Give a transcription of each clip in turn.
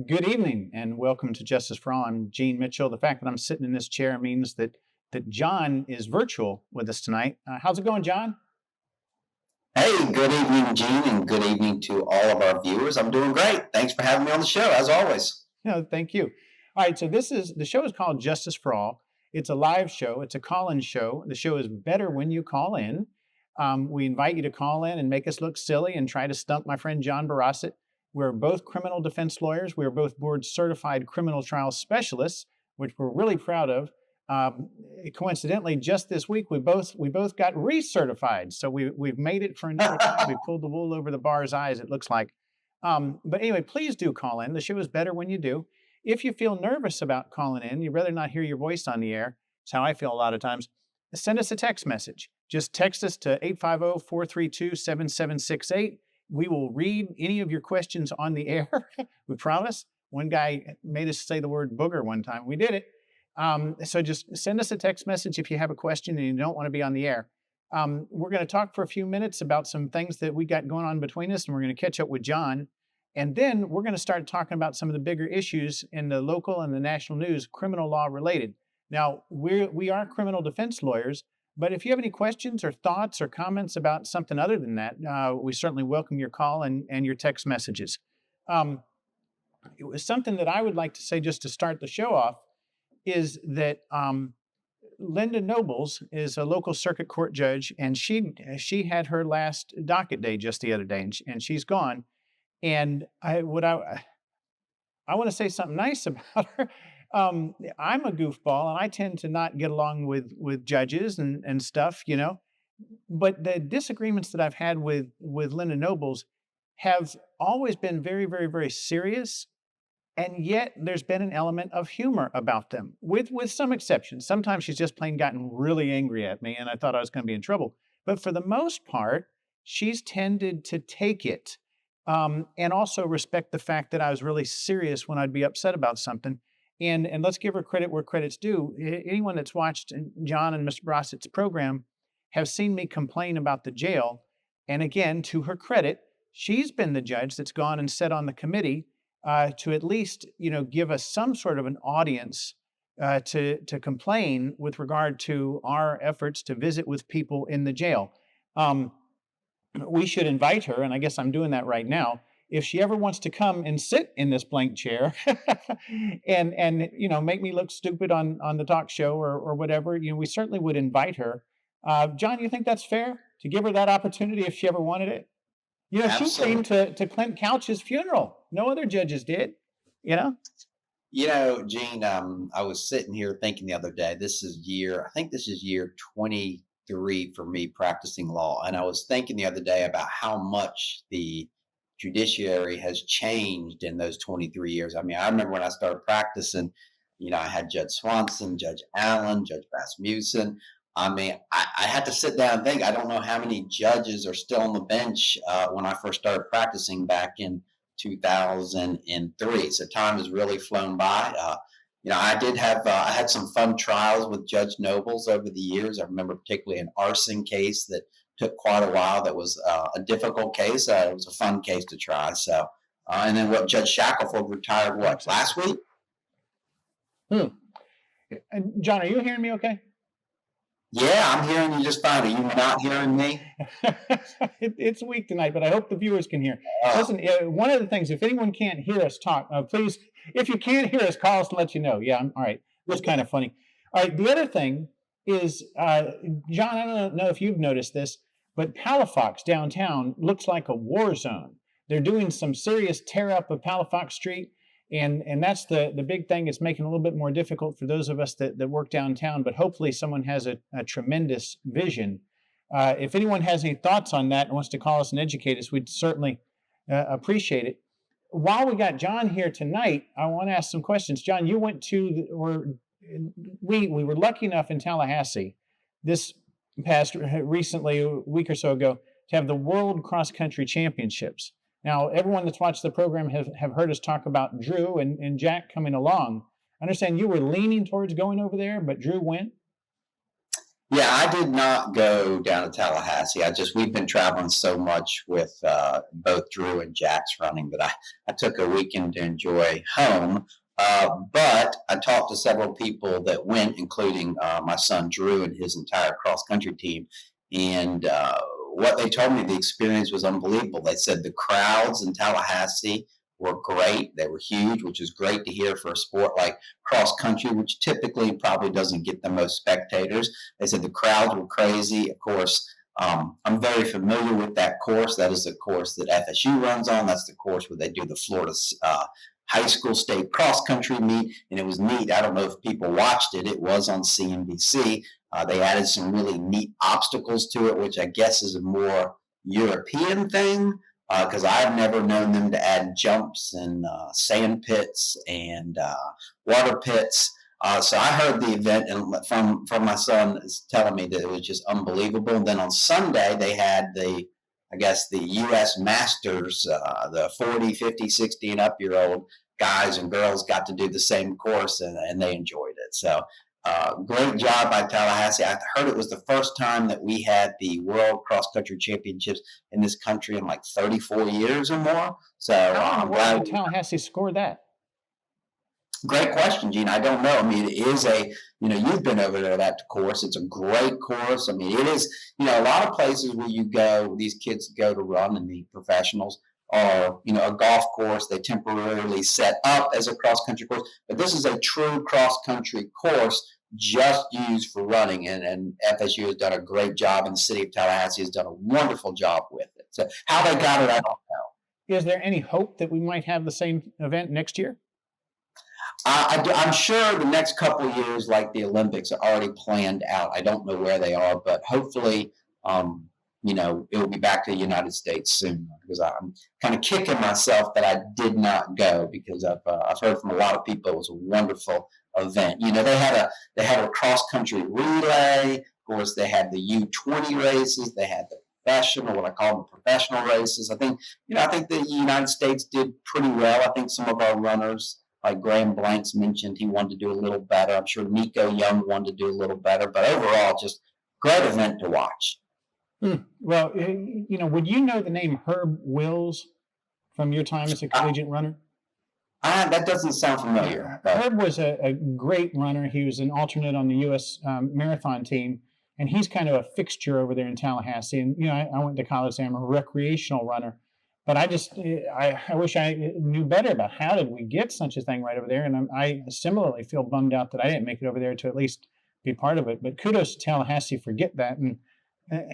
Good evening and welcome to Justice for All. I'm Gene Mitchell. The fact that I'm sitting in this chair means that John is virtual with us tonight. How's it going, John? Hey, good evening, Gene, and good evening to all of our viewers. I'm doing great. Thanks for having me on the show, as always. No, thank you. All right, so the show is called Justice for All. It's a live show. It's a call-in show. The show is better when you call in. We invite you to call in and make us look silly and try to stump my friend John Barasset. We're both criminal defense lawyers. We're both board certified criminal trial specialists, which we're really proud of. Coincidentally, just this week we both got recertified, so we've made it for another time. We pulled the wool over the bar's eyes, it looks like. But anyway, please do call in. The show is better when you do. If you feel nervous about calling in, you'd rather not hear your voice on the air. It's how I feel a lot of times. Send us a text message. Just text us to 850-432-7768. We will read any of your questions on the air. We promise. One guy made us say the word booger one time. We did it. So just send us a text message if you have a question and you don't want to be on the air. We're going to talk for a few minutes about some things that we got going on between us, and we're going to catch up with John. And then we're going to start talking about some of the bigger issues in the local and the national news, criminal law related. Now, we are criminal defense lawyers, but if you have any questions or thoughts or comments about something other than that, we certainly welcome your call and your text messages. It was something that I would like to say just to start the show off is that Linda Nobles is a local circuit court judge, and she had her last docket day just the other day, and she's gone. And I want to say something nice about her. I'm a goofball, and I tend to not get along with judges and stuff, you know. But the disagreements that I've had with Linda Nobles have always been very, very, very serious. And yet there's been an element of humor about them, with some exceptions. Sometimes she's just plain gotten really angry at me, and I thought I was going to be in trouble. But for the most part, she's tended to take it and also respect the fact that I was really serious when I'd be upset about something. And let's give her credit where credit's due. Anyone that's watched John and Mr. Brassett's program have seen me complain about the jail. And again, to her credit, she's been the judge that's gone and sat on the committee to at least, give us some sort of an audience to complain with regard to our efforts to visit with people in the jail. We should invite her, and I guess I'm doing that right now, if she ever wants to come and sit in this blank chair and make me look stupid on the talk show or whatever, we certainly would invite her. John, you think that's fair to give her that opportunity if she ever wanted it? She came to Clint Couch's funeral. No other judges did, Gene, I was sitting here thinking the other day, I think this is year 23 for me practicing law. And I was thinking the other day about how much the judiciary has changed in those 23 years. I mean, I remember when I started practicing, I had Judge Swanson, Judge Allen, Judge Rasmussen. I mean, I had to sit down and think. I don't know how many judges are still on the bench when I first started practicing back in 2003. So time has really flown by. I had some fun trials with Judge Nobles over the years. I remember particularly an arson case that took quite a while. That was a difficult case. It was a fun case to try. So, and then Judge Shackelford retired last week? John, are you hearing me okay? Yeah, I'm hearing you just fine. Are you not hearing me? It's weak tonight, but I hope the viewers can hear. Listen, one of the things, if anyone can't hear us talk, please, if you can't hear us, call us and let you know. Yeah, all right. That's kind of funny. All right, the other thing is, John, I don't know if you've noticed this, but Palafox downtown looks like a war zone. They're doing some serious tear up of Palafox Street. And that's the big thing. It's making it a little bit more difficult for those of us that work downtown, but hopefully someone has a tremendous vision. If anyone has any thoughts on that and wants to call us and educate us, we'd certainly appreciate it. While we got John here tonight, I want to ask some questions. John, you went to, we were lucky enough in Tallahassee recently, a week or so ago, to have the World Cross Country Championships. Now, everyone that's watched the program have heard us talk about Drew and Jack coming along. I understand you were leaning towards going over there, but Drew went? Yeah, I did not go down to Tallahassee. We've been traveling so much with both Drew and Jack's running that I took a weekend to enjoy home. But I talked to several people that went, including my son Drew and his entire cross country team. And what they told me, the experience was unbelievable. They said the crowds in Tallahassee were great. They were huge, which is great to hear for a sport like cross country, which typically probably doesn't get the most spectators. They said the crowds were crazy. Of course, I'm very familiar with that course. That is the course that FSU runs on. That's the course where they do the Florida high school state cross country meet, and it was neat. I don't know if people watched it. It was on CNBC. They added some really neat obstacles to it, which I guess is a more European thing, because I've never known them to add jumps and sand pits and water pits. So I heard the event, and from my son is telling me that it was just unbelievable. And then on Sunday they had the U.S. Masters, the 40, 50, 60 and up year old guys and girls got to do the same course, and they enjoyed it. So great job by Tallahassee. I heard it was the first time that we had the World Cross Country Championships in this country in like 34 years or more. So I'm glad Tallahassee scored that. Great question, Gene. I don't know. I mean, it is you've been over there that course. It's a great course. I mean, it is, a lot of places where you go, these kids go to run, and the professionals are, a golf course they temporarily set up as a cross country course. But this is a true cross country course just used for running. And FSU has done a great job, and the city of Tallahassee has done a wonderful job with it. So how they got it, I don't know. Is there any hope that we might have the same event next year? I'm sure the next couple of years, like the Olympics, are already planned out. I don't know where they are, but hopefully, it will be back to the United States soon, because I'm kind of kicking myself that I did not go, because I've heard from a lot of people it was a wonderful event. They had a cross country relay. Of course, they had the U20 races. They had the what I call the professional races. I think the United States did pretty well. I think some of our runners, like Graham Blanks mentioned, he wanted to do a little better. I'm sure Nico Young wanted to do a little better, but overall, just great event to watch. Well, would you know the name Herb Wills from your time as a collegiate runner? That doesn't sound familiar. Herb was a great runner. He was an alternate on the U.S. Marathon team, and he's kind of a fixture over there in Tallahassee. And, I went to college there. I'm a recreational runner. But I wish I knew better about how did we get such a thing right over there. And I similarly feel bummed out that I didn't make it over there to at least be part of it. But kudos to Tallahassee for getting that, and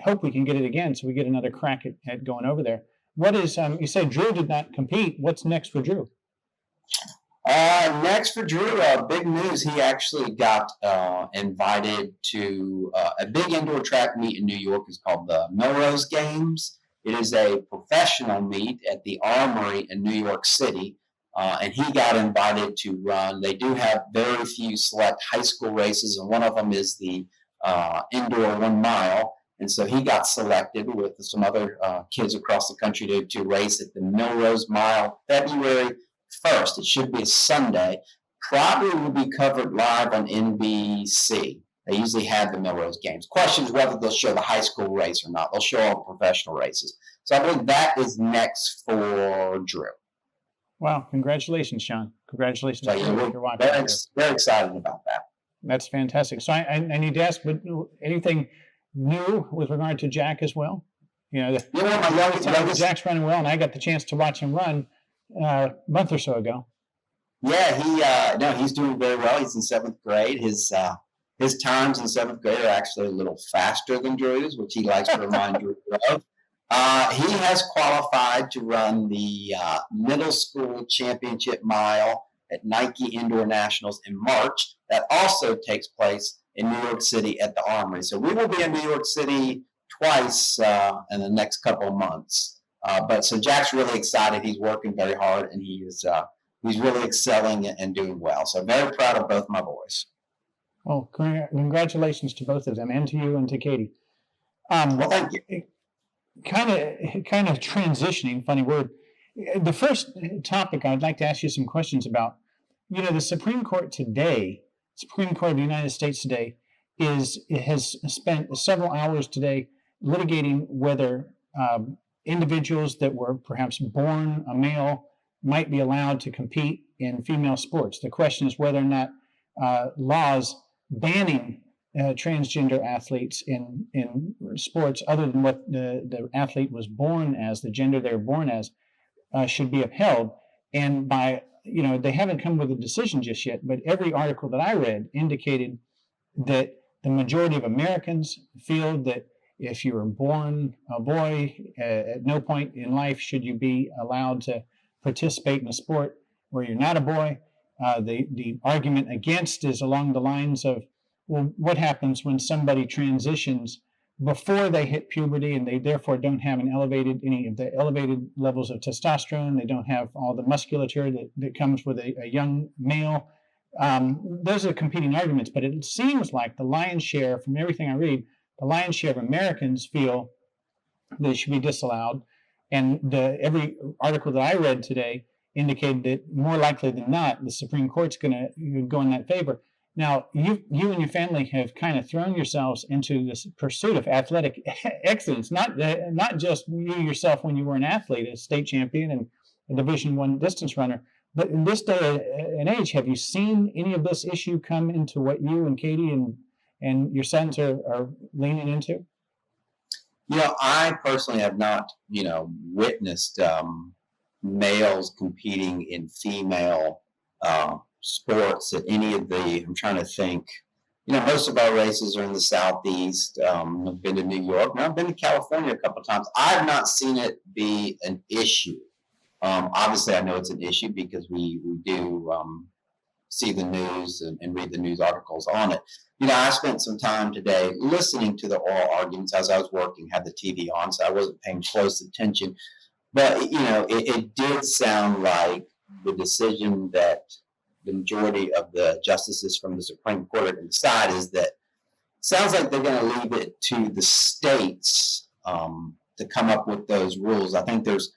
hope we can get it again so we get another crack at going over there. What is, you said Drew did not compete. What's next for Drew? Next for Drew, big news. He actually got invited to a big indoor track meet in New York. It's called the Melrose Games. It is a professional meet at the Armory in New York City, and he got invited to run. They do have very few select high school races, and one of them is the indoor 1 mile. And so he got selected with some other kids across the country to race at the Melrose Mile, February 1st. It should be a Sunday. Probably will be covered live on NBC. They usually have the Melrose Games. Question is whether they'll show the high school race or not. They'll show all the professional races. So I believe that is next for Drew. Wow. Congratulations, Sean. Congratulations. So, we're very excited about that. That's fantastic. So I need to ask, anything new with regard to Jack as well? My youngest Jack's running well, and I got the chance to watch him run a month or so ago. Yeah, he's doing very well. He's in 7th grade. His times in 7th grade are actually a little faster than Drew's, which he likes to remind Drew of. He has qualified to run the middle school championship mile at Nike Indoor Nationals in March. That also takes place in New York City at the Armory. So we will be in New York City twice in the next couple of months. So Jack's really excited. He's working very hard, and he's really excelling and doing well. So very proud of both my boys. Well, congratulations to both of them, and to you and to Katie. Well, thank you. Kind of transitioning, funny word. The first topic I'd like to ask you some questions about. The Supreme Court of the United States today has spent several hours today litigating whether individuals that were perhaps born a male might be allowed to compete in female sports. The question is whether or not laws banning transgender athletes in sports other than what the athlete was born as, the gender they were born as, should be upheld. And by, they haven't come with a decision just yet, but every article that I read indicated that the majority of Americans feel that if you were born a boy, at no point in life should you be allowed to participate in a sport where you're not a boy. The argument against is along the lines of, well, what happens when somebody transitions before they hit puberty and they therefore don't have any of the elevated levels of testosterone, they don't have all the musculature that comes with a young male. Those are competing arguments, but it seems like the lion's share, from everything I read, the lion's share of Americans feel they should be disallowed. And every article that I read today indicated that more likely than not, the Supreme Court's going to go in that favor. Now, you and your family have kind of thrown yourselves into this pursuit of athletic excellence, not just you yourself when you were an athlete, a state champion and a Division I distance runner, but in this day and age, have you seen any of this issue come into what you and Katie and your sons are leaning into? I personally have not, witnessed males competing in female sports at any of I'm trying to think, most of our races are in the Southeast. I've been to New York, and I've been to California a couple of times. I've not seen it be an issue. Obviously, I know it's an issue because we do see the news and read the news articles on it. I spent some time today listening to the oral arguments as I was working, had the TV on, so I wasn't paying close attention. But, it did sound like the decision that the majority of the justices from the Supreme Court are going to decide is that sounds like they're going to leave it to the states to come up with those rules. I think there's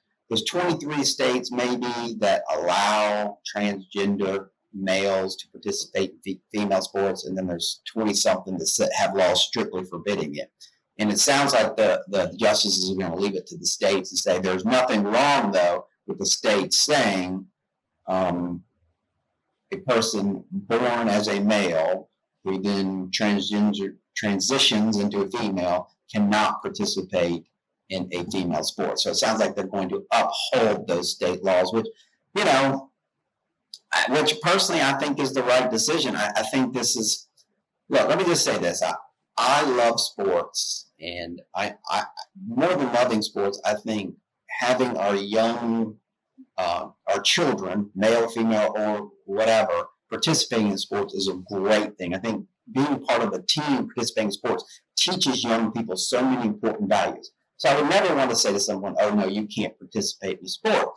23 states maybe that allow transgender males to participate in female sports, and then there's 20-something that have laws strictly forbidding it. And it sounds like the justices are going to leave it to the states and say there's nothing wrong, though, with the states saying a person born as a male who then transitions into a female cannot participate in a female sport. So it sounds like they're going to uphold those state laws, which personally I think is the right decision. I think this is, look, let me just say this. I love sports, and I more than loving sports, I think having our young, our children, male, female, or whatever, participating in sports is a great thing. I think being part of a team participating in sports teaches young people so many important values. So I would never want to say to someone, oh, no, you can't participate in sport.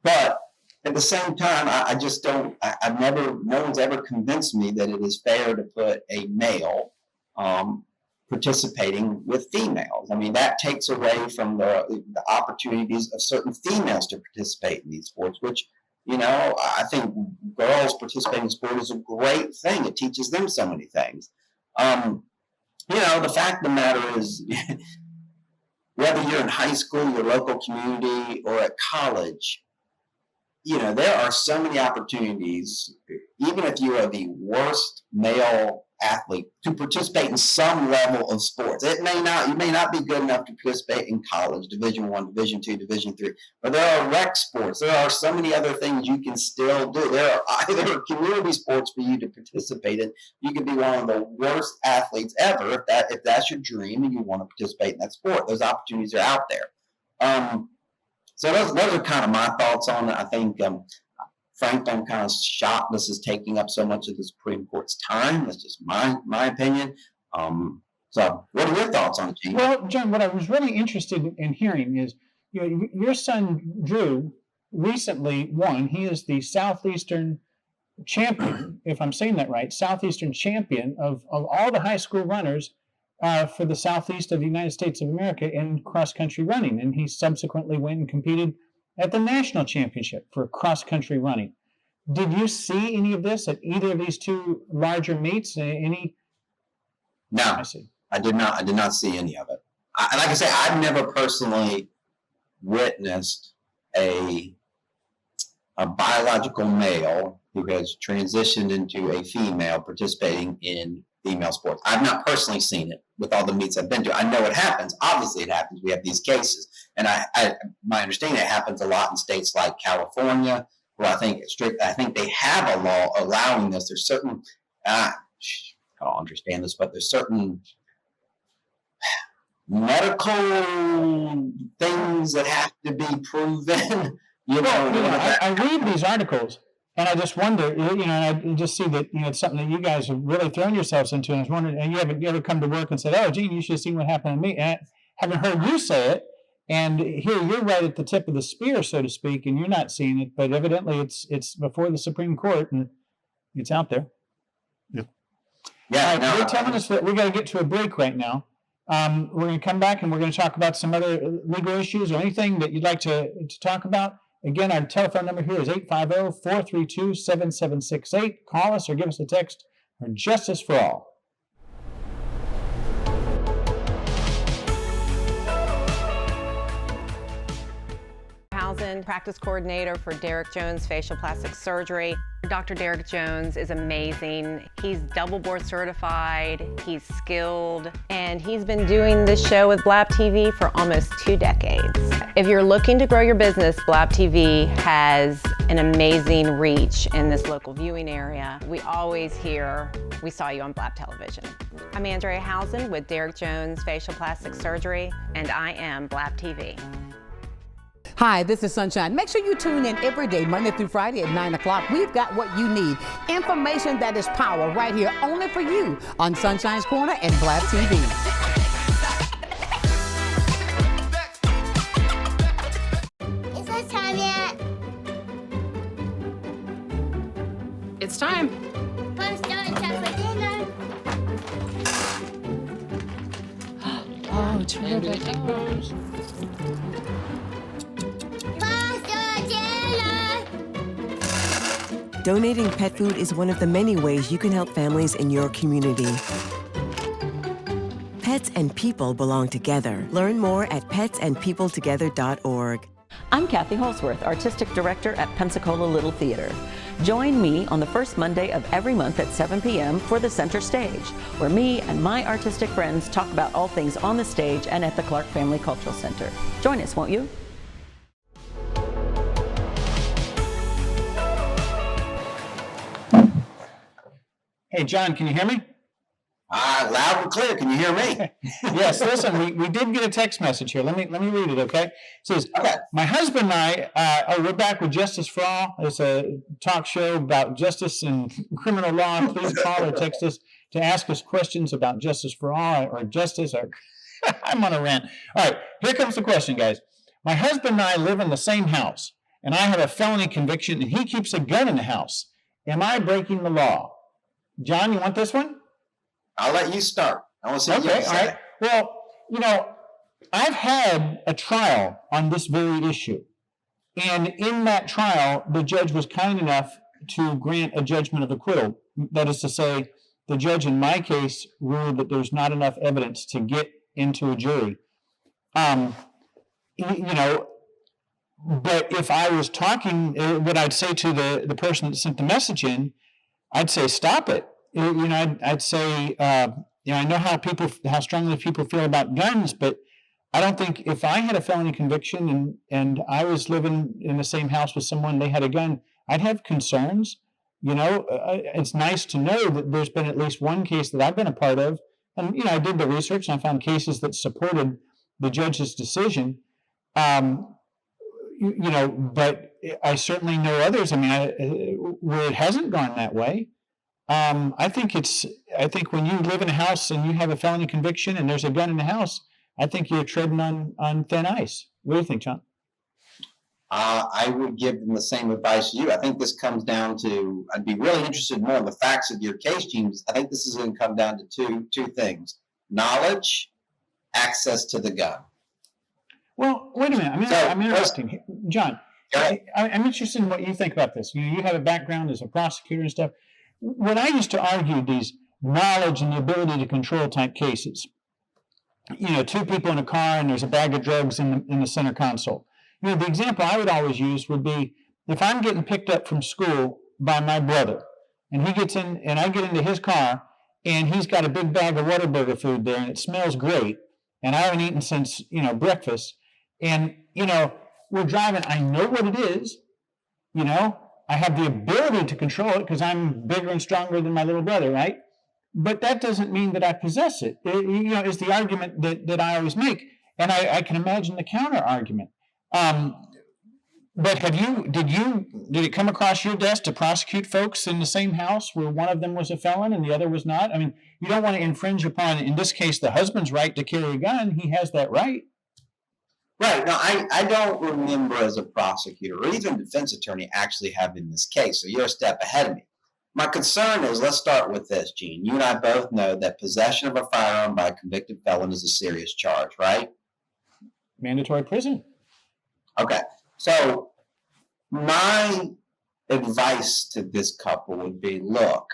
But at the same time, I just don't, no one's ever convinced me that it is fair to put a male participating with females. I mean, that takes away from the opportunities of certain females to participate in these sports, which, I think girls participating in sport is a great thing. It teaches them so many things. The fact of the matter is, whether you're in high school, your local community, or at college, there are so many opportunities, even if you are the worst male athlete, to participate in some level of sports. You may not be good enough to participate in college, Division I, Division II, Division III, but there are rec sports. There are so many other things you can still do. There are community sports for you to participate in. You can be one of the worst athletes ever if that's your dream and you want to participate in that sport. Those opportunities are out there. So those are kind of my thoughts on it. I think, frankly, I'm kind of shocked this is taking up so much of the Supreme Court's time. That's just my opinion. So what are your thoughts on it, Gene? Well, John, what I was really interested in hearing is, your son, Drew, recently won. He is the Southeastern champion, if I'm saying that right, Southeastern champion of all the high school runners for the Southeast of the United States of America in cross-country running. And he subsequently went and competed at the national championship for cross-country running. Did you see any of this at either of these two larger meets? Any No, I see. I did not. I did not see any of it. Like I say, I've never personally witnessed a biological male who has transitioned into a female participating in female sports. I've not personally seen it with all the meets I've been to. I know it happens. Obviously, it happens. We have these cases, and my understanding, it happens a lot in states like California, where I think they have a law allowing this. There's certain I'll understand this, but there's certain medical things that have to be proven. I read these articles and I just wonder, and I just see that, it's something that you guys have really thrown yourselves into. And I was wondering, and you ever come to work and said, "Oh, Gene, you should have seen what happened to me." And I haven't heard you say it. And here you're right at the tip of the spear, so to speak, and you're not seeing it. But evidently it's before the Supreme Court and it's out there. Yeah. All right, you're telling us that we got to get to a break right now. We're going to come back and we're going to talk about some other legal issues or anything that you'd like to talk about. Again, our telephone number here is 850-432-7768. Call us or give us a text for Justice for All. Practice coordinator for Derek Jones Facial Plastic Surgery. Dr. Derek Jones is amazing. He's double board certified, he's skilled, and he's been doing this show with Blab TV for almost 2 decades. If you're looking to grow your business, Blab TV has an amazing reach in this local viewing area. We always hear, "We saw you on Blab Television." I'm Andrea Housen with Derek Jones Facial Plastic Surgery, and I am Blab TV. Hi, this is Sunshine. Make sure you tune in every day, Monday through Friday at 9 o'clock. We've got what you need. Information that is power right here only for you on Sunshine's Corner and Blab TV. Is it time yet? It's time. Pasta and chocolate dinner. Oh, terrific. Donating pet food is one of the many ways you can help families in your community. Pets and people belong together. Learn more at petsandpeopletogether.org. I'm Kathy Holsworth, Artistic Director at Pensacola Little Theater. Join me on the first Monday of every month at 7 p.m. for the Center Stage, where me and my artistic friends talk about all things on the stage and at the Clark Family Cultural Center. Join us, won't you? Hey, John, can you hear me? Loud and clear. Can you hear me? Yes, listen, we did get a text message here. Let me read it, okay? It says, Okay. My husband and I, we're back with Justice for All. It's a talk show about justice and criminal law. Please call or text us to ask us questions about Justice for All or justice. I'm on a rant. All right, here comes the question, guys. My husband and I live in the same house, and I have a felony conviction, and he keeps a gun in the house. Am I breaking the law? John, you want this one? I'll let you start. I want to see what you Okay, have to all say. right. Well, I've had a trial on this very issue. And in that trial, the judge was kind enough to grant a judgment of acquittal. That is to say, the judge in my case ruled that there's not enough evidence to get into a jury. But if I was talking, what I'd say to the person that sent the message in, I'd say, stop it. I'd say, I know how strongly people feel about guns, but I don't think if I had a felony conviction and I was living in the same house with someone, they had a gun, I'd have concerns. It's nice to know that there's been at least one case that I've been a part of. And, I did the research and I found cases that supported the judge's decision. But I certainly know others. Where it hasn't gone that way. I think when you live in a house and you have a felony conviction and there's a gun in the house, I think you're treading on thin ice. What do you think, John? I would give them the same advice to you. I think this comes down to, I'd be really interested more in the facts of your case, James. I think this is going to come down to two things: knowledge, access to the gun. Well, wait a minute. I'm interested. John, I'm interested in what you think about this. You have a background as a prosecutor and stuff. When I used to argue knowledge and the ability to control type cases. You know, two people in a car and there's a bag of drugs in the center console. You know, the example I would always use would be if I'm getting picked up from school by my brother and he gets in and I get into his car and he's got a big bag of Whataburger food there and it smells great and I haven't eaten since, you know, breakfast. And, you know, we're driving, I know what it is, you know, I have the ability to control it because I'm bigger and stronger than my little brother, right? But that doesn't mean that I possess it. You know, is the argument that I always make. And I can imagine the counter argument. But did it come across your desk to prosecute folks in the same house where one of them was a felon and the other was not? I mean, you don't want to infringe upon, in this case, the husband's right to carry a gun. He has that right. Right. No, I don't remember as a prosecutor or even defense attorney actually having this case. So you're a step ahead of me. My concern is, let's start with this, Gene. You and I both know that possession of a firearm by a convicted felon is a serious charge, right? Mandatory prison. Okay. So my advice to this couple would be, look,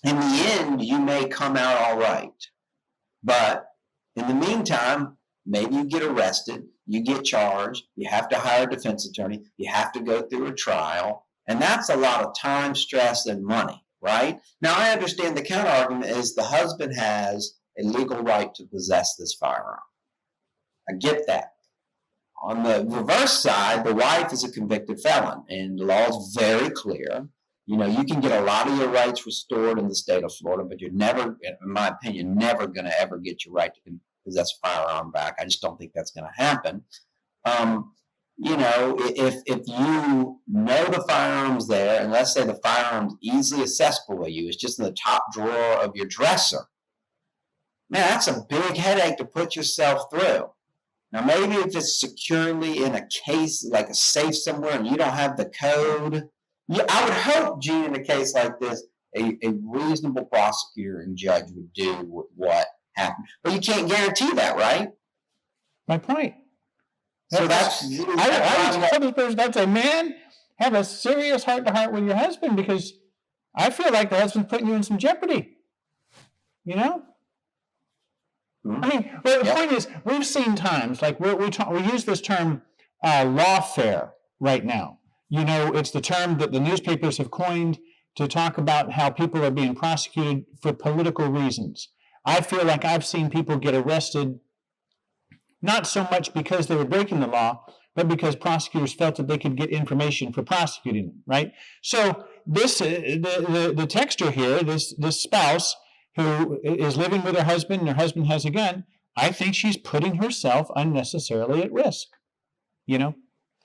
in the end, you may come out all right. But in the meantime, maybe you get arrested, you get charged, you have to hire a defense attorney, you have to go through a trial, and that's a lot of time, stress, and money, right? Now, I understand the counter argument is the husband has a legal right to possess this firearm. I get that. On the reverse side, the wife is a convicted felon, and the law is very clear. You know, you can get a lot of your rights restored in the state of Florida, but you're never, in my opinion, never going to ever get your right to possess a firearm back. I just don't think that's going to happen. You know, if you know the firearm's there, and let's say the firearm's easily accessible to you, it's just in the top drawer of your dresser, man, that's a big headache to put yourself through. Now, maybe if it's securely in a case, like a safe somewhere, and you don't have the code, I would hope, Gene, in a case like this, a reasonable prosecutor and judge would do what happened. But you can't guarantee that, right? My point. So that's I would tell this person, I'd say, man, have a serious heart-to-heart with your husband because I feel like the husband's putting you in some jeopardy. You know? Mm-hmm. I mean, well, the point is, we've seen times, like we use this term lawfare right now. You know, it's the term that the newspapers have coined to talk about how people are being prosecuted for political reasons. I feel like I've seen people get arrested not so much because they were breaking the law, but because prosecutors felt that they could get information for prosecuting them, right? So this, the texter here, this spouse who is living with her husband and her husband has a gun, I think she's putting herself unnecessarily at risk, you know?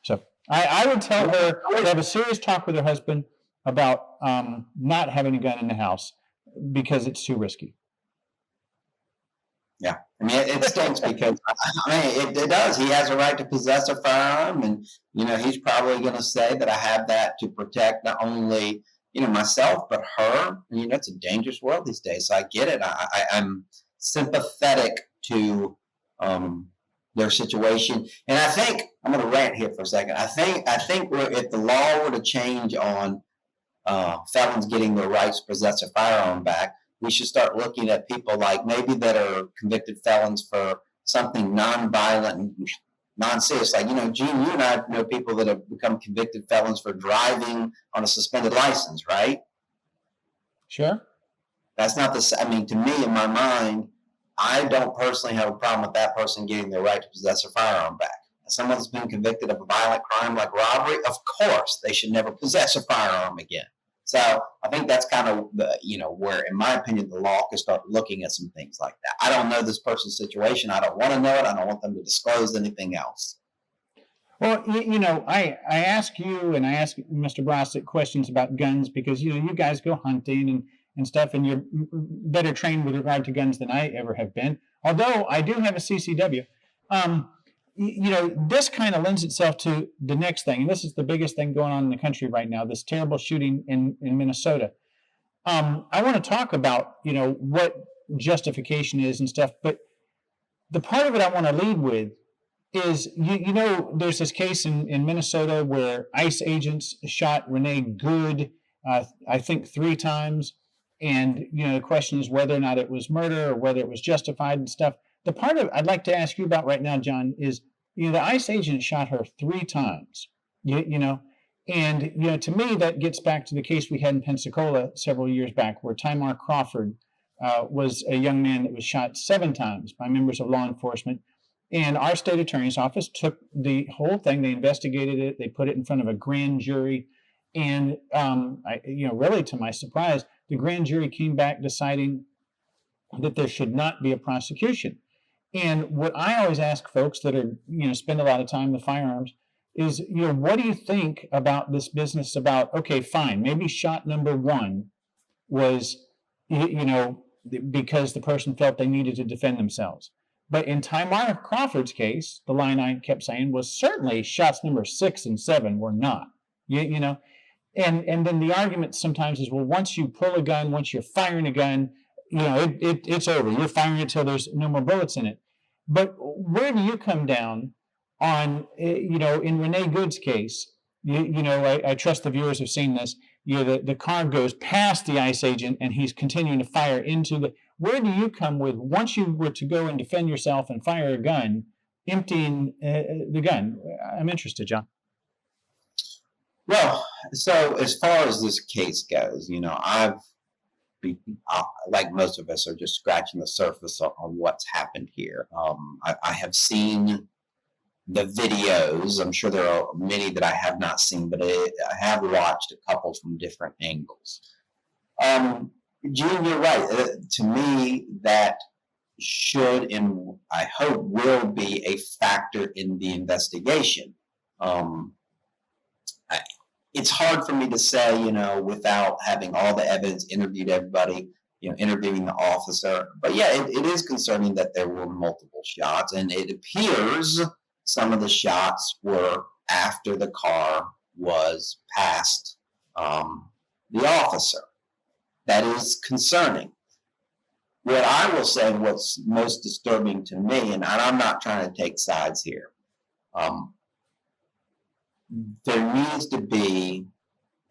So I would tell her to have a serious talk with her husband about not having a gun in the house because it's too risky. Yeah, I mean, it stinks because it does. He has a right to possess a firearm, and you know he's probably going to say that I have that to protect not only myself but her. And, you know, it's a dangerous world these days, so I get it. I'm sympathetic to their situation, and I think I'm going to rant here for a second. I think if the law were to change on felons getting their rights to possess a firearm back, we should start looking at people like maybe that are convicted felons for something non-violent and non-serious. Like, you know, Gene, you and I know people that have become convicted felons for driving on a suspended license, right? Sure. That's not the, I mean, to me, in my mind, I don't personally have a problem with that person getting their right to possess a firearm back. If someone that's been convicted of a violent crime like robbery, of course, they should never possess a firearm again. So I think that's kind of where, in my opinion, the law could start looking at some things like that. I don't know this person's situation. I don't want to know it. I don't want them to disclose anything else. Well, you know, I ask you and I ask Mr. Brossett questions about guns because, you know, you guys go hunting and stuff, and you're better trained with regard to guns than I ever have been. Although I do have a CCW. You know, this kind of lends itself to the next thing, and this is the biggest thing going on in the country right now, this terrible shooting in Minnesota. I want to talk about, you know, what justification is and stuff, but the part of it I want to lead with is, you know, there's this case in Minnesota where ICE agents shot Renee Good, I think 3 times, And, the question is whether or not it was murder or whether it was justified and stuff. The part of I'd like to ask you about right now, John, is, the ICE agent shot her 3 times, and, to me, that gets back to the case we had in Pensacola several years back where Tymar Crawford was a young man that was shot 7 times by members of law enforcement. And our state attorney's office took the whole thing, they investigated it, they put it in front of a grand jury. And, really to my surprise, the grand jury came back deciding that there should not be a prosecution. And what I always ask folks that are, spend a lot of time with firearms is, what do you think about this business about, okay, fine, maybe shot number 1 was, because the person felt they needed to defend themselves. But in Tymar Crawford's case, the line I kept saying was certainly shots number 6 and 7 were not, And then the argument sometimes is, well, once you pull a gun, once you're firing a gun, it's over. You're firing it till there's no more bullets in it. But where do you come down on, in Renee Good's case, I trust the viewers have seen this, the car goes past the ICE agent and he's continuing to fire into the, where do you come with, once you were to go and defend yourself and fire a gun, emptying the gun? I'm interested, John. Well, so as far as this case goes, like most of us are just scratching the surface on what's happened here. I have seen the videos. I'm sure there are many that I have not seen, but I have watched a couple from different angles. Gene, you're right. To me, that should and I hope will be a factor in the investigation. It's hard for me to say, without having all the evidence, interviewed everybody, interviewing the officer. But yeah, it is concerning that there were multiple shots, and it appears some of the shots were after the car was past the officer. That is concerning. What I will say, what's most disturbing to me, and I'm not trying to take sides here, there needs to be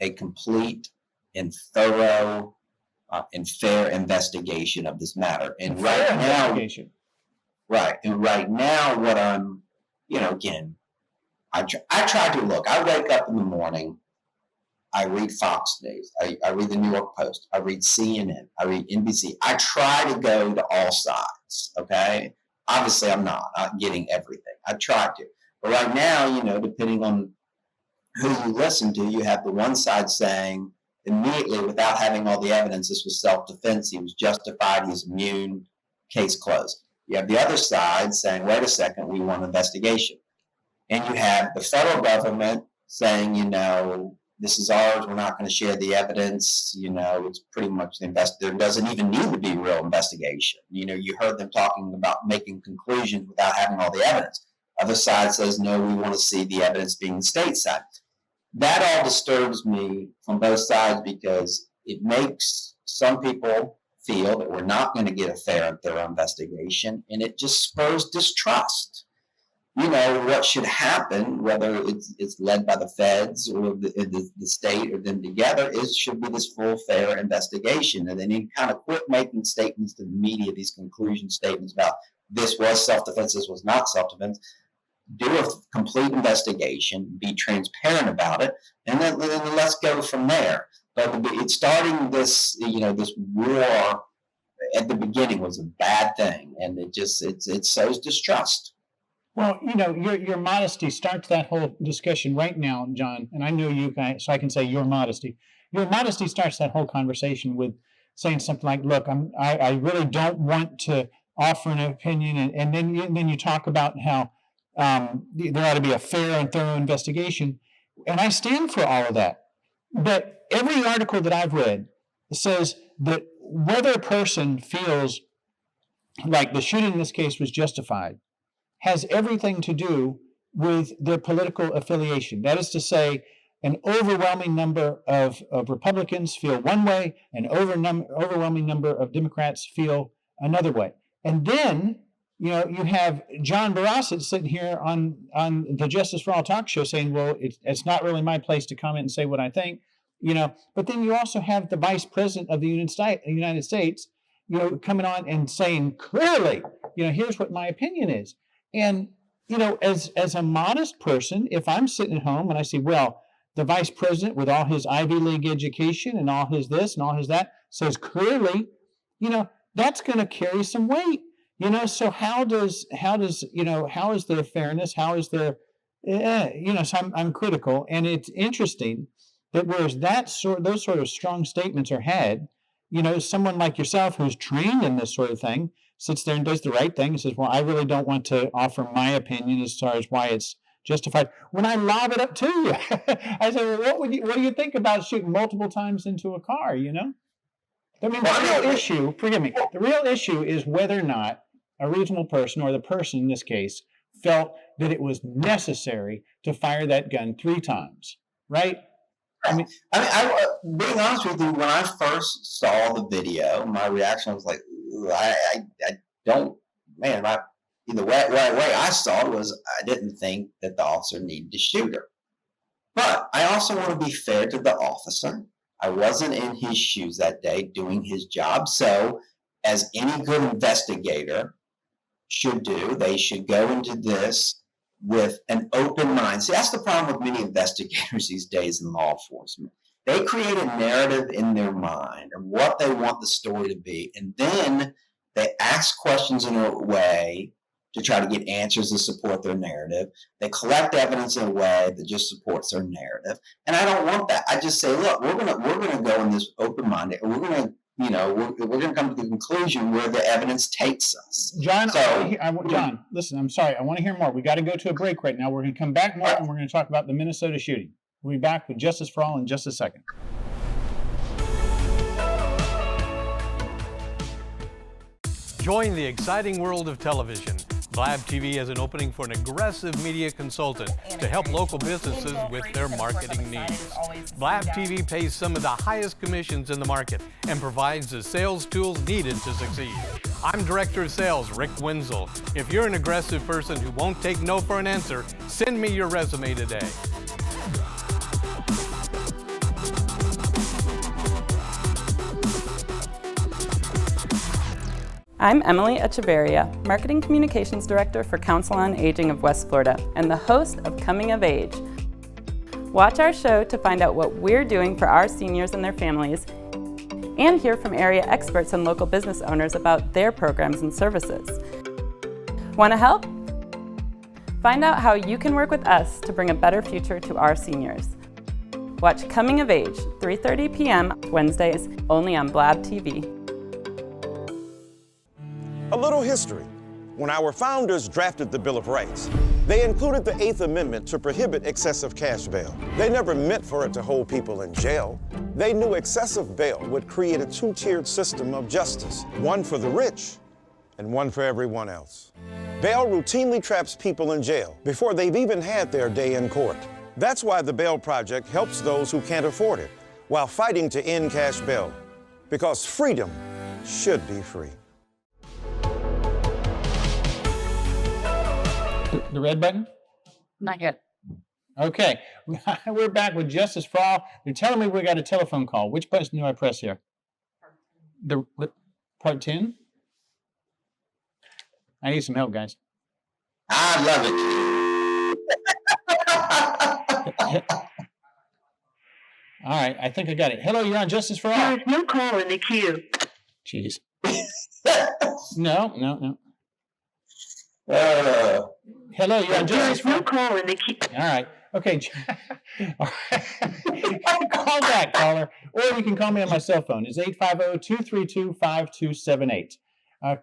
a complete and thorough and fair investigation of this matter. And right now, what I'm, again, I try to look. I wake up in the morning, I read Fox News, I read the New York Post, I read CNN, I read NBC. I try to go to all sides, okay? Obviously, I'm not getting everything. I try to. But right now, depending on who you listen to, you have the one side saying immediately, without having all the evidence, this was self-defense, he was justified, he's immune, case closed. You have the other side saying, wait a second, we want an investigation. And you have the federal government saying, this is ours, we're not going to share the evidence, it's pretty much there doesn't even need to be real investigation. You heard them talking about making conclusions without having all the evidence. Other side says, no, we want to see the evidence being the state side. That all disturbs me from both sides because it makes some people feel that we're not going to get a fair and thorough investigation, and it just spurs distrust. What should happen, whether it's led by the feds or the state or them together, should be this full, fair investigation. And then you kind of quit making statements to the media, these conclusion statements about this was self-defense, this was not self-defense. Do a complete investigation, be transparent about it, and then let's go from there. But it's starting this, this war at the beginning was a bad thing, and it sows distrust. Well, your modesty starts that whole discussion right now, John, and I know you guys, so I can say your modesty. Your modesty starts that whole conversation with saying something like, look, I really don't want to offer an opinion, and then you talk about how there ought to be a fair and thorough investigation. And I stand for all of that. But every article that I've read says that whether a person feels like the shooting in this case was justified has everything to do with their political affiliation. That is to say, an overwhelming number of Republicans feel one way, an overwhelming number of Democrats feel another way. And then you have John Barraza sitting here on the Justice for All talk show saying, well, it's not really my place to comment and say what I think. But then you also have the vice president of the United States, coming on and saying clearly, here's what my opinion is. And, as a modest person, if I'm sitting at home and I see, well, the vice president with all his Ivy League education and all his this and all his that says clearly, that's going to carry some weight, so how is there fairness? How is there, so I'm critical. And it's interesting that whereas those sort of strong statements are had, someone like yourself who's trained in this sort of thing sits there and does the right thing and says, well, I really don't want to offer my opinion as far as why it's justified. When I lob it up to you, I say, well, what do you think about shooting multiple times into a car, I mean, the real issue, forgive me, the real issue is whether or not a reasonable person, or the person in this case, felt that it was necessary to fire that gun 3 times, right? I being honest with you, when I first saw the video, my reaction was like, I don't, man, the way I saw it was I didn't think that the officer needed to shoot her. But I also want to be fair to the officer. I wasn't in his shoes that day doing his job. So as any good investigator should do, they should go into this with an open mind. See, that's the problem with many investigators these days in law enforcement. They create a narrative in their mind of what they want the story to be, and then they ask questions in a way to try to get answers to support their narrative. They collect evidence in a way that just supports their narrative, and I don't want that. I just say, look, we're gonna go in this open-minded, and we're gonna come to the conclusion where the evidence takes us. John, John, listen, I'm sorry, I want to hear more. We got to go to a break right now. We're going to come back more, and we're going to talk about the Minnesota shooting. We'll be back with Justice for All in just a second. Join the exciting world of television. Blab TV has an opening for an aggressive media consultant to help local businesses with their marketing needs. Blab TV pays some of the highest commissions in the market and provides the sales tools needed to succeed. I'm Director of Sales, Rick Wenzel. If you're an aggressive person who won't take no for an answer, send me your resume today. I'm Emily Echeverria, Marketing Communications Director for Council on Aging of West Florida and the host of Coming of Age. Watch our show to find out what we're doing for our seniors and their families, and hear from area experts and local business owners about their programs and services. Want to help? Find out how you can work with us to bring a better future to our seniors. Watch Coming of Age, 3:30 p.m. Wednesdays, only on Blab TV. A little history. When our founders drafted the Bill of Rights, they included the 8th Amendment to prohibit excessive cash bail. They never meant for it to hold people in jail. They knew excessive bail would create a 2-tiered system of justice, one for the rich and one for everyone else. Bail routinely traps people in jail before they've even had their day in court. That's why the Bail Project helps those who can't afford it while fighting to end cash bail, because freedom should be free. The red button? Not yet. Okay, we're back with Justice for All. They're telling me we got a telephone call. Which button do I press here? Part 10? I need some help, guys. I love it. All right, I think I got it. Hello, you're on Justice for All. There is no call in the queue. Jeez. No. Hello, you're on Justice for All. There is no call in the queue. All right. Okay. All right. Call back, caller. Or you can call me on my cell phone. It's 850-232-5278.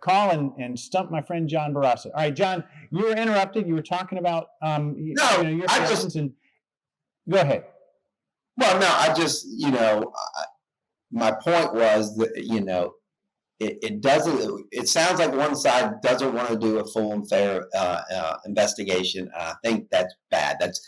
Call and stump my friend John Barraza. All right, John, you were interrupted. You were talking about your questions. Go ahead. Well, no, I just, my point was that, it doesn't, it sounds like one side doesn't want to do a full and fair investigation. I think that's bad. That's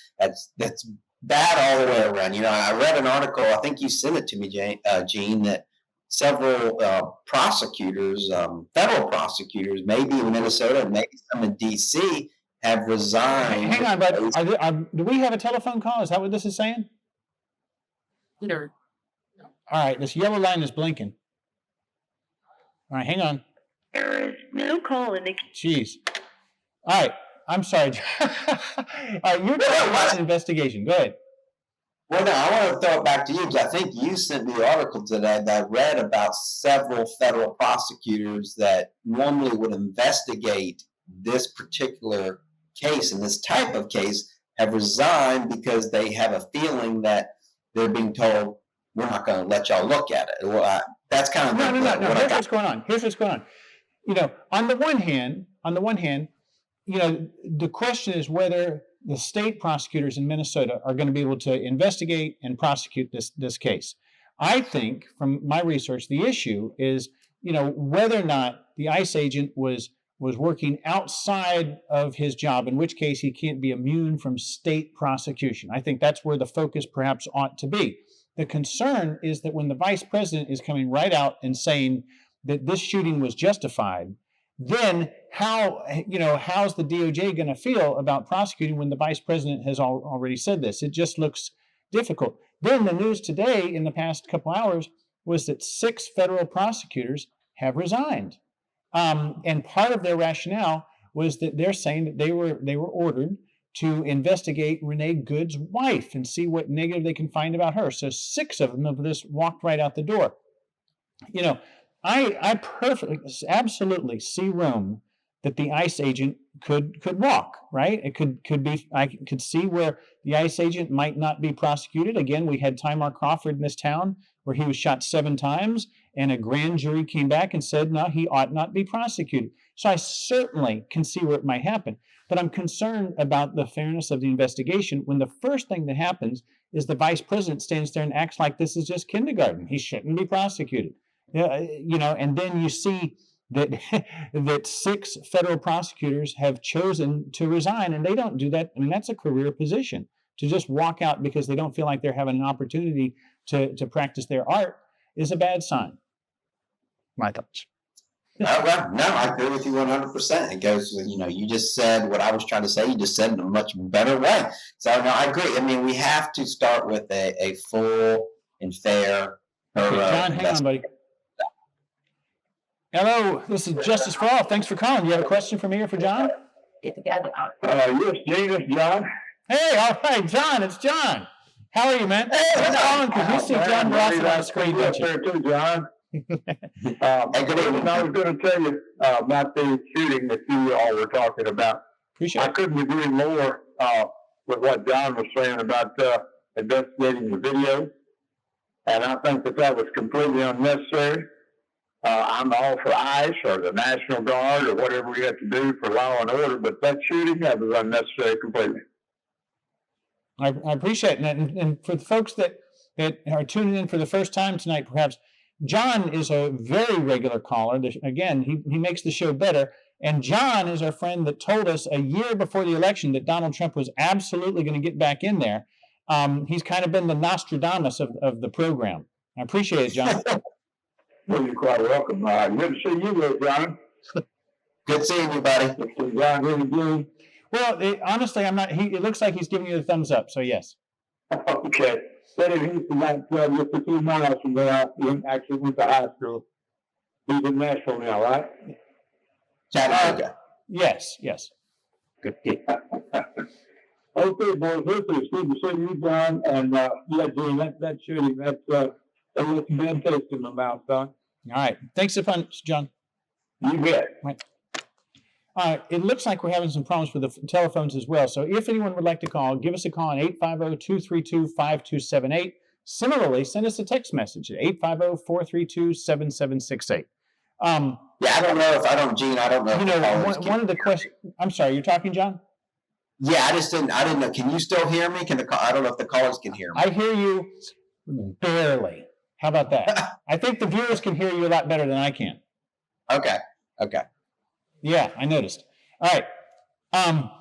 bad all the way around. I read an article, I think you sent it to me, Gene, that several prosecutors, federal prosecutors, maybe in Minnesota, maybe some in D.C., have resigned. Hang on, but do we have a telephone call? Is that what this is saying? All right, this yellow line is blinking. All right, hang on. There is no call in the queue. Jeez. All right, I'm sorry. All right, you're talking about an investigation. Go ahead. Well, now I want to throw it back to you because I think you sent me the article today that I read about several federal prosecutors that normally would investigate this particular case and this type of case have resigned because they have a feeling that they're being told, we're not going to let y'all look at it. Well, that's kind of No. Here's what's going on. Here's what's going on. You know, on the one hand, you know, the question is whether the state prosecutors in Minnesota are going to be able to investigate and prosecute this case. I think, from my research, the issue is, you know, whether or not the ICE agent was working outside of his job, in which case he can't be immune from state prosecution. I think that's where the focus perhaps ought to be. The concern is that when the vice president is coming right out and saying that this shooting was justified, then how's the DOJ going to feel about prosecuting when the vice president has already said this? It just looks difficult. Then the news today in the past couple hours was that 6 federal prosecutors have resigned. And part of their rationale was that they're saying that they were ordered to investigate Renee Good's wife and see what negative they can find about her. So 6 of them have just walked right out the door. You know, I absolutely see room that the ICE agent could walk, right? It could be, I could see where the ICE agent might not be prosecuted. Again, we had Tymar Crawford in this town where he was shot 7 times and a grand jury came back and said, no, he ought not be prosecuted. So I certainly can see where it might happen. But I'm concerned about the fairness of the investigation when the first thing that happens is the vice president stands there and acts like this is just kindergarten. He shouldn't be prosecuted. You know, and then you see that 6 federal prosecutors have chosen to resign, and they don't do that. I mean, that's a career position. To just walk out because they don't feel like they're having an opportunity to practice their art is a bad sign. My thoughts. No, I agree with you 100%. It goes, you know, you just said what I was trying to say. You just said it in a much better way. So, no, I agree. I mean, we have to start with a full and fair. John, hang on, buddy. Hello, this is Justice for All. Thanks for calling. You have a question for me or for John? Yes, Gene, it's John. Hey, all right, John, it's John. How are you, man? Hey, calling because you see John Ross on the screen, don't you? There too, John. I was going to tell you about the shooting that you all were talking about. Appreciate it. I couldn't agree more with what John was saying about investigating the video, and I think that was completely unnecessary. I'm all for ICE or the National Guard or whatever we have to do for law and order, but that shooting, that was unnecessary completely. I appreciate it. And for the folks that are tuning in for the first time tonight, perhaps, John is a very regular caller. Again, he makes the show better. And John is our friend that told us a year before the election that Donald Trump was absolutely going to get back in there. He's kind of been the Nostradamus of the program. I appreciate it, John. Well, you're quite welcome. Good to see you, John. Good seeing you, buddy. John, really good. Well, honestly, I'm not. It looks like he's giving you the thumbs up. So yes. Okay. But he's about 52 miles from where I actually went to high school. He's in Nashville now, right? Chattanooga. Yes. Good. Okay, boys. Listen, it's good to see you, John. And yeah, Gene, that shooting, that's a bad taste in my mouth, son. All right. Thanks a bunch, John. You bet. Right. It looks like we're having some problems with the telephones as well. So if anyone would like to call, give us a call on 850-232-5278. Similarly, send us a text message at 850-432-7768. Yeah, I don't know. Gene, I don't know. You know, one of the questions. I'm sorry, you're talking, John? Yeah, I didn't know. Can you still hear me? I don't know if the callers can hear me. I hear you barely. How about that? I think the viewers can hear you a lot better than I can. Okay. Yeah, I noticed. All right. I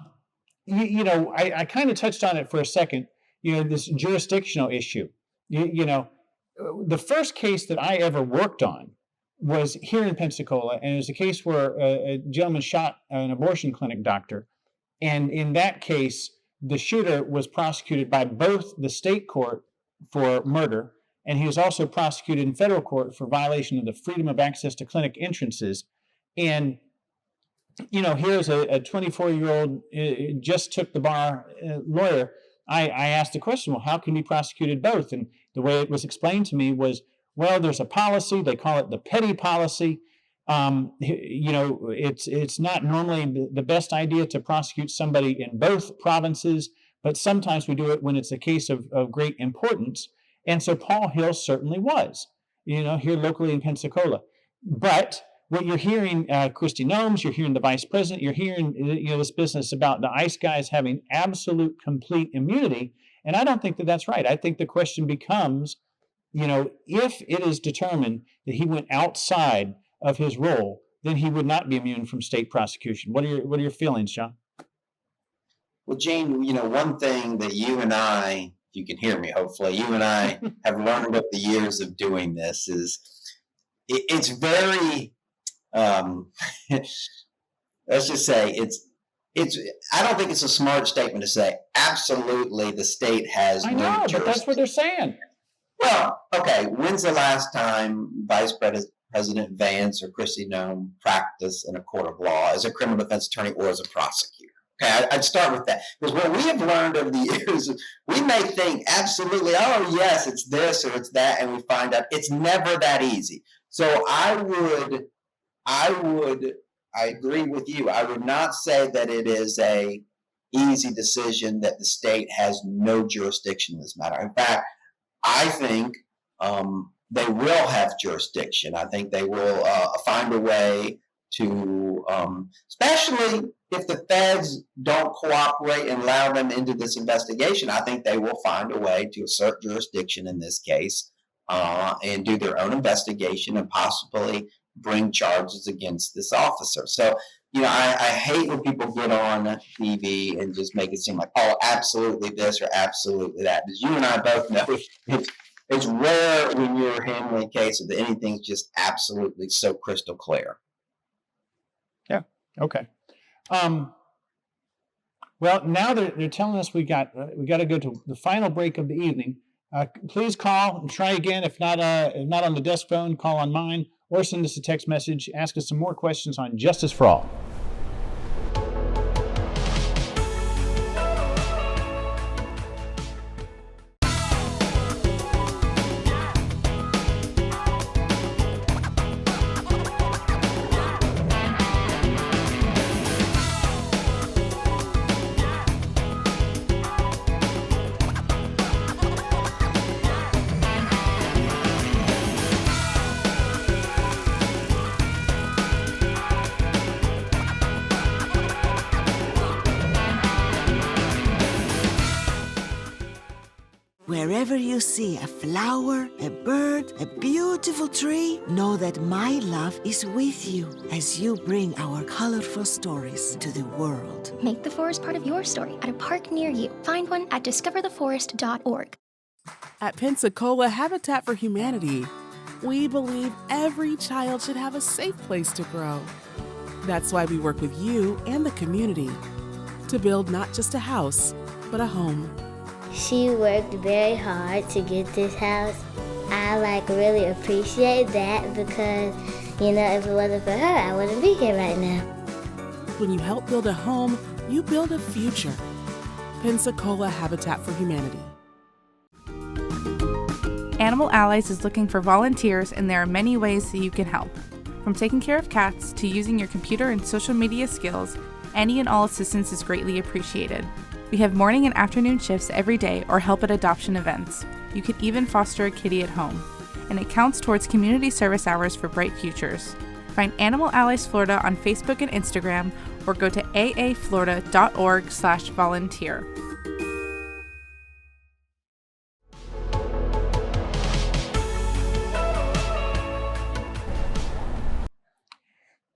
kind of touched on it for a second, this jurisdictional issue. The first case that I ever worked on was here in Pensacola, and it was a case where a gentleman shot an abortion clinic doctor. And in that case, the shooter was prosecuted by both the state court for murder And he was also prosecuted in federal court for violation of the freedom of access to clinic entrances. And, you know, here's a 24-year-old, just took the bar lawyer. I asked the question, well, how can you be prosecuted both? And the way it was explained to me was, well, there's a policy. They call it the petty policy. You know, it's not normally the best idea to prosecute somebody in both provinces, but sometimes we do it when it's a case of great importance. And so Paul Hill certainly was, you know, here locally in Pensacola. But what you're hearing, Kristi Noem, you're hearing the vice president, you're hearing, you know, this business about the ICE guys having absolute, complete immunity. And I don't think that that's right. I think the question becomes, you know, if it is determined that he went outside of his role, then he would not be immune from state prosecution. What are your feelings, John? Well, Gene, you know, one thing that you and I, you can hear me, hopefully, you and I have learned over the years of doing this is it's very, let's just say I don't think it's a smart statement to say, absolutely, the state has I know, but that's what they're saying. Well, okay, when's the last time Vice President Vance or Kristi Noem practiced in a court of law as a criminal defense attorney or as a prosecutor? Okay, I'd start with that. Because what we have learned over the years is we may think absolutely, oh, yes, it's this or it's that, and we find out it's never that easy. So I agree with you. I would not say that it is a easy decision that the state has no jurisdiction in this matter. In fact, I think they will have jurisdiction. I think they will find a way to, especially if the feds don't cooperate and allow them into this investigation, I think they will find a way to assert jurisdiction in this case and do their own investigation and possibly bring charges against this officer. So, you know, I hate when people get on TV and just make it seem like, oh, absolutely this or absolutely that. Because you and I both know it's rare when you're handling a case that anything's just absolutely so crystal clear. Yeah. Okay. Well, now they're telling us we got to go to the final break of the evening. Please call and try again. If not on the desk phone, call on mine or send us a text message. Ask us some more questions on Justice for All. Wherever you see a flower, a bird, a beautiful tree, know that my love is with you as you bring our colorful stories to the world. Make the forest part of your story at a park near you. Find one at discovertheforest.org. At Pensacola Habitat for Humanity, we believe every child should have a safe place to grow. That's why we work with you and the community to build not just a house, but a home. She worked very hard to get this house. I really appreciate that because, you know, if it wasn't for her, I wouldn't be here right now. When you help build a home, you build a future. Pensacola Habitat for Humanity. Animal Allies is looking for volunteers, and there are many ways that you can help. From taking care of cats to using your computer and social media skills, any and all assistance is greatly appreciated. We have morning and afternoon shifts every day or help at adoption events. You can even foster a kitty at home. And it counts towards community service hours for bright futures. Find Animal Allies Florida on Facebook and Instagram or go to aaflorida.org/volunteer.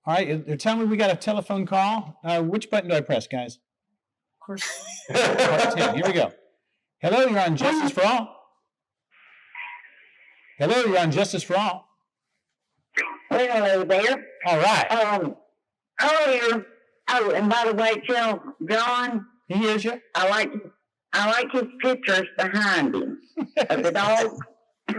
All right, they're telling me we got a telephone call. Which button do I press, guys? Of course. Part 10. Here we go. Hello, you're on Justice for All. Hello, you're on Justice for All. Hello there. All right. Earlier, oh, and by the way, tell John. He hears you. I like his pictures behind him of the dog.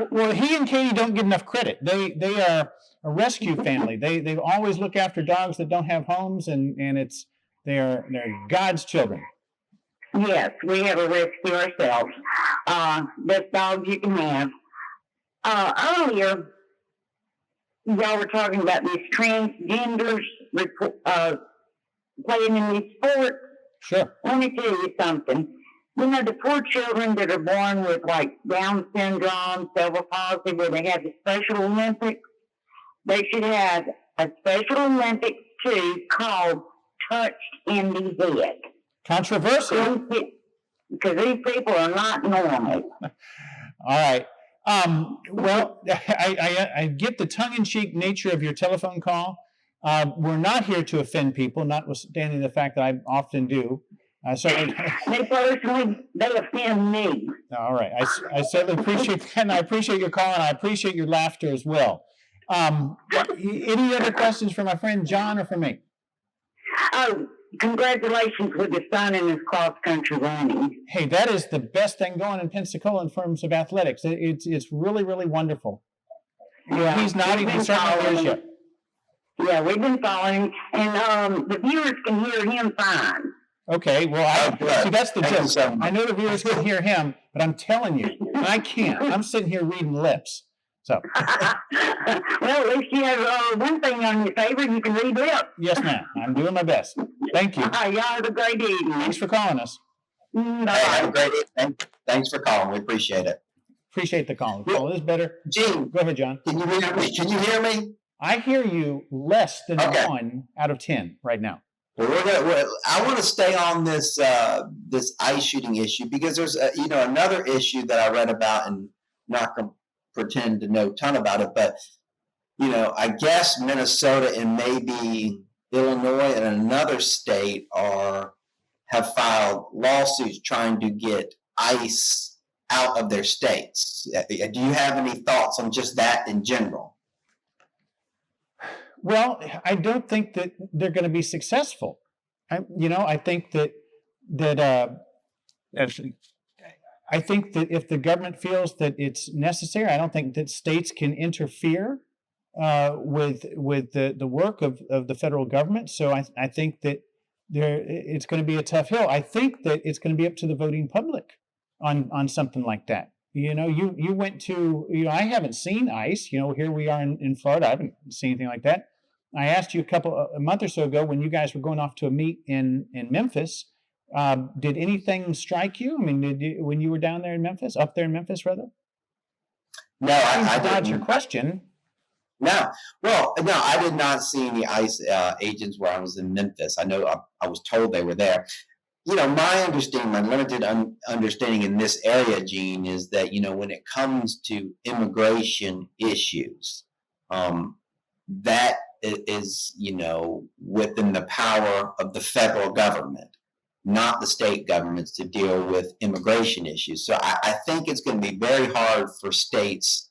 Well, he and Katie don't get enough credit. They are a rescue family. They always look after dogs that don't have homes, and they're God's children. Yes, we have a rescue ourselves. Best dogs you can have. Earlier, y'all were talking about these transgenders playing in these sports. Sure. Let me tell you something. You know, the poor children that are born with, like, Down syndrome, cerebral palsy, where they have the Special Olympics, they should have a Special Olympics, too, called Touched in the Head. Controversial. Because these people are not normal. All right. Well, I get the tongue-in-cheek nature of your telephone call. We're not here to offend people, notwithstanding the fact that I often do. They offend me. All right. I certainly appreciate that, and I appreciate your call, and I appreciate your laughter as well. Any other questions for my friend John or for me? Oh, congratulations with the son in his cross-country running. Hey, that is the best thing going in Pensacola in terms of athletics. It's really, really wonderful. Yeah, he's not even certainly yet. Yeah, we've been following him, and the viewers can hear him fine. Okay, well, see, that's the joke. I know the viewers can hear him, but I'm telling you, I can't. I'm sitting here reading lips. So. Well, at least you have one thing on your favor. You can read lips. Yes, ma'am. I'm doing my best. Thank you. Y'all have a great evening. Thanks for calling us. Hey, have a great evening. Thanks for calling. We appreciate it. Appreciate the call. Call is better. Gene, go ahead, John. Can you hear me? Can you hear me? I hear you less than 1 out of 10 right now. Well, I want to stay on this this ICE shooting issue because there's another issue that I read about, and not going to pretend to know a ton about it, but I guess Minnesota and maybe Illinois and another state have filed lawsuits trying to get ICE out of their states. Do you have any thoughts on just that in general? Well, I don't think that they're going to be successful. I think that if the government feels that it's necessary, I don't think that states can interfere with the work of the federal government. So I think that it's going to be a tough hill. I think that it's going to be up to the voting public on something like that. You went to, I haven't seen ICE. Here we are in Florida. I haven't seen anything like that. I asked you a month or so ago when you guys were going off to a meet in Memphis. Did anything strike you? I mean, when you were down there in Memphis, up there in Memphis, rather? No, I dodged your question. No, well, no, I did not see any ICE agents where I was in Memphis. I know I was told they were there. My understanding, my limited understanding in this area, Gene, is that when it comes to immigration issues, that is within the power of the federal government, not the state governments, to deal with immigration issues. So I think it's going to be very hard for states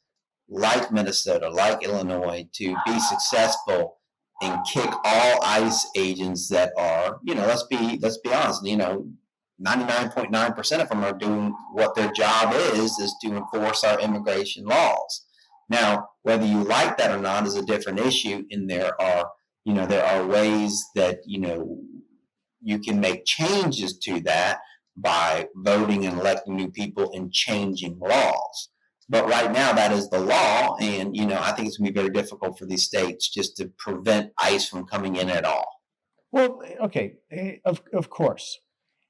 like Minnesota, like Illinois, to be successful and kick all ICE agents that are, let's be honest, 99.9% of them are doing what their job is to enforce our immigration laws. Now, whether you like that or not is a different issue, and there are ways that, you can make changes to that by voting and electing new people and changing laws. But right now, that is the law, and I think it's going to be very difficult for these states just to prevent ICE from coming in at all. Well, okay, of course,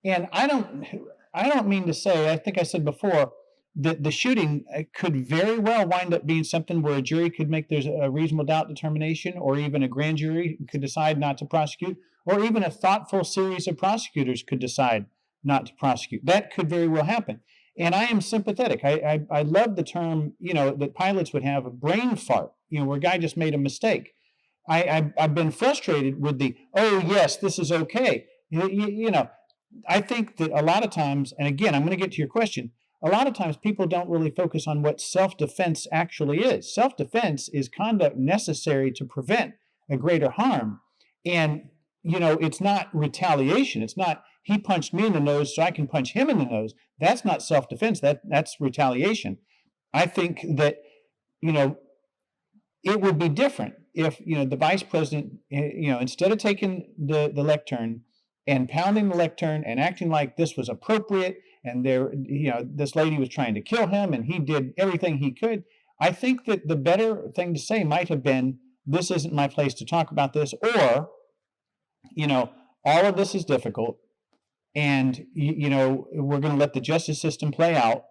and I don't mean to say. I think I said before that the shooting could very well wind up being something where a jury could make there's a reasonable doubt determination, or even a grand jury could decide not to prosecute, or even a thoughtful series of prosecutors could decide not to prosecute. That could very well happen. And I am sympathetic. I love the term, that pilots would have, a brain fart, where a guy just made a mistake. I've been frustrated with oh, yes, this is okay. I think that a lot of times, and again, I'm going to get to your question, a lot of times people don't really focus on what self-defense actually is. Self-defense is conduct necessary to prevent a greater harm. And, it's not retaliation. It's not, he punched me in the nose so I can punch him in the nose. That's not self-defense. That's retaliation. I think that, it would be different if, the vice president, instead of taking the lectern and pounding the lectern and acting like this was appropriate and this lady was trying to kill him and he did everything he could, I think that the better thing to say might have been, this isn't my place to talk about this, or, all of this is difficult and, we're going to let the justice system play out.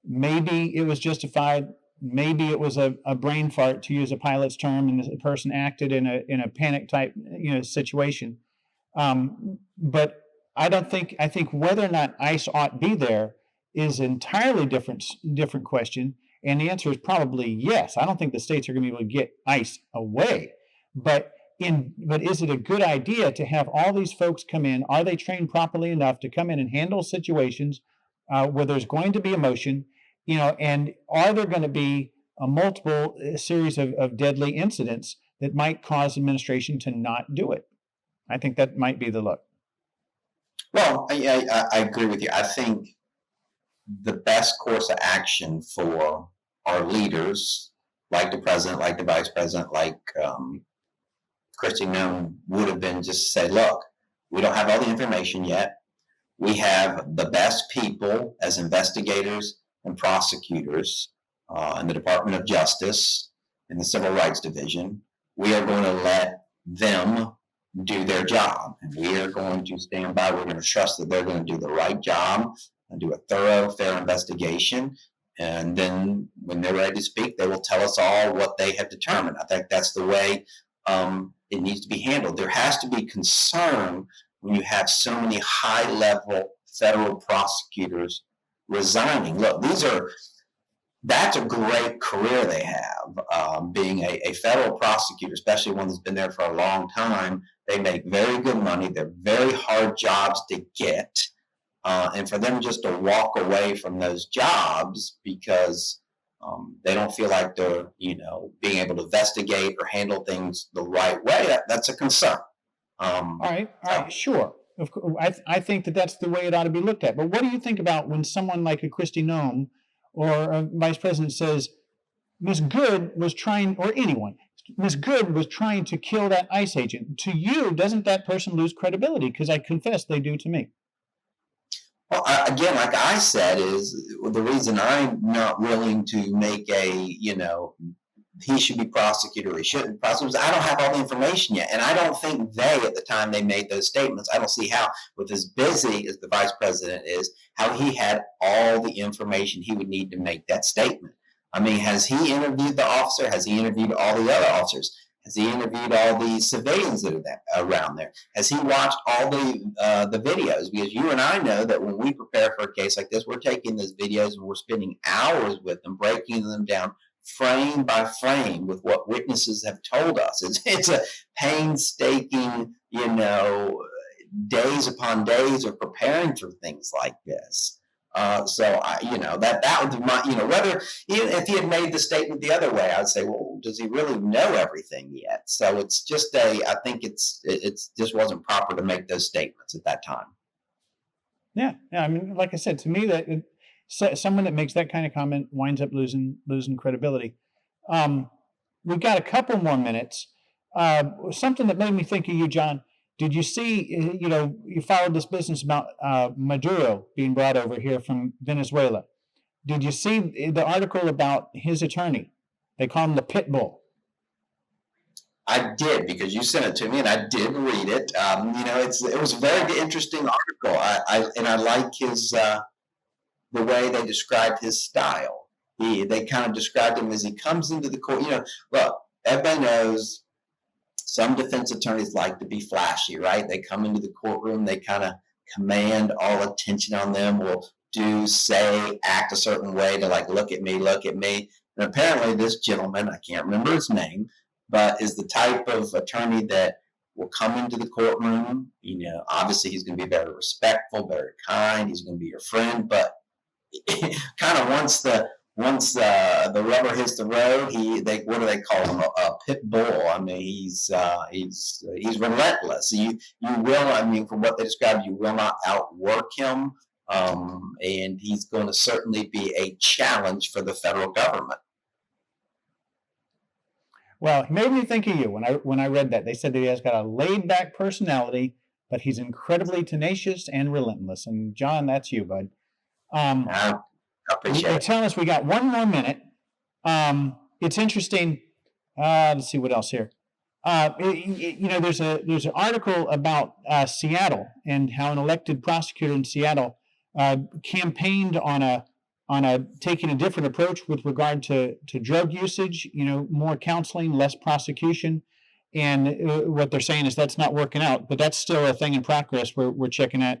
Maybe it was justified. Maybe it was a brain fart, to use a pilot's term, and the person acted in a panic type, situation. But I think whether or not ICE ought to be there is entirely different question. And the answer is probably yes. I don't think the states are going to be able to get ICE away. But is it a good idea to have all these folks come in? Are they trained properly enough to come in and handle situations where there's going to be emotion? And are there going to be a multiple series of deadly incidents that might cause administration to not do it? I think that might be the look. Well, I agree with you. I think the best course of action for our leaders, like the president, like the vice president, like Kristi Noem, would have been just to say, look, we don't have all the information yet. We have the best people as investigators and prosecutors in the Department of Justice, in the Civil Rights Division. We are going to let them do their job, and we are going to stand by. We're going to trust that they're going to do the right job and do a thorough, fair investigation. And then when they're ready to speak, they will tell us all what they have determined. I think that's the way it needs to be handled. There has to be concern when you have so many high-level federal prosecutors resigning. Look, that's a great career they have, being a federal prosecutor, especially one that's been there for a long time. They make very good money. They're very hard jobs to get. And for them just to walk away from those jobs because they don't feel like they're, being able to investigate or handle things the right way, that's a concern. All right, sure. Of course, I think that's the way it ought to be looked at. But what do you think about when someone like a Kristi Noem or a vice president says, Ms. Good was trying, or anyone, Ms. Good was trying to kill that ICE agent? To you, doesn't that person lose credibility? Because I confess they do to me. Well, again, like I said, is the reason I'm not willing to make he should be prosecuted or he shouldn't be prosecuted. I don't have all the information yet. And I don't think at the time they made those statements, I don't see how, with as busy as the vice president is, how he had all the information he would need to make that statement. I mean, has he interviewed the officer? Has he interviewed all the other officers? Has he interviewed all the civilians that are around there? Has he watched all the videos? Because you and I know that when we prepare for a case like this, we're taking those videos and we're spending hours with them, breaking them down frame by frame with what witnesses have told us. It's a painstaking, days upon days of preparing for things like this. So that would be my, whether even if he had made the statement the other way, I'd say, well, does he really know everything yet? So it's just I think it's just wasn't proper to make those statements at that time. Yeah. I mean, like I said, to me, that someone that makes that kind of comment winds up losing credibility. We've got a couple more minutes. Something that made me think of you, John. Did you see, you followed this business about Maduro being brought over here from Venezuela. Did you see the article about his attorney? They call him the pit bull. I did, because you sent it to me and I did read it. It was a very interesting article. I like his, the way they described his style. They kind of described him as he comes into the court. Look, everybody knows some defense attorneys like to be flashy, right? They come into the courtroom, they kind of command all attention on them, will say, act a certain way to look at me. And apparently this gentleman, I can't remember his name, but is the type of attorney that will come into the courtroom. Obviously he's going to be very respectful, very kind. He's going to be your friend, but kind of once the rubber hits the road, what do they call him? A pit bull. I mean, he's relentless. You will, from what they described, you will not outwork him. And he's going to certainly be a challenge for the federal government. Well, he made me think of you when I read that. They said that he has got a laid-back personality, but he's incredibly tenacious and relentless. And John, that's you, bud. I appreciate They're it. telling us we got one more minute. It's interesting. Let's see what else here. There's an article about Seattle and how an elected prosecutor in Seattle campaigned on taking a different approach with regard to drug usage. More counseling, less prosecution, and what they're saying is that's not working out. But that's still a thing in progress. We're checking at.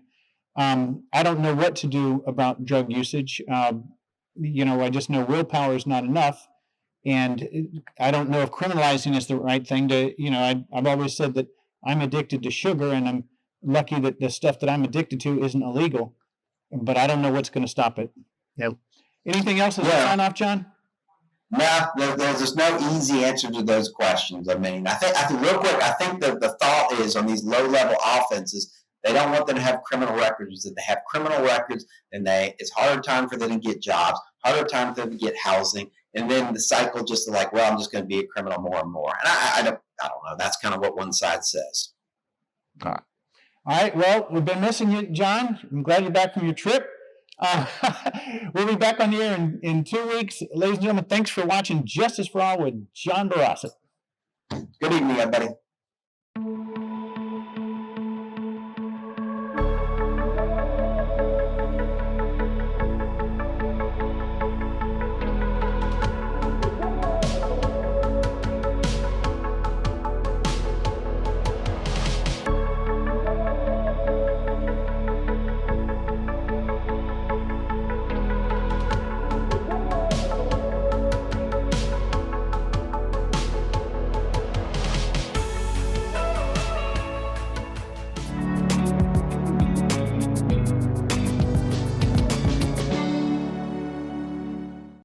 I don't know what to do about drug usage. I just know willpower is not enough. And I don't know if criminalizing is the right thing to, I've always said that I'm addicted to sugar, and I'm lucky that the stuff that I'm addicted to isn't illegal, but I don't know what's going to stop it. Yep. Anything else as a sign off, John? No, there's just no easy answer to those questions. I mean, I think real quick, I think that the thought is on these low-level offenses, they don't want them to have criminal records. If they have criminal records, then it's harder time for them to get jobs, harder time for them to get housing, and then the cycle just like, well, I'm just going to be a criminal more and more. And I don't know. That's kind of what one side says. All right. Well, we've been missing you, John. I'm glad you're back from your trip. We'll be back on the air in 2 weeks. Ladies and gentlemen, thanks for watching Justice for All with John Barraza. Good evening, everybody.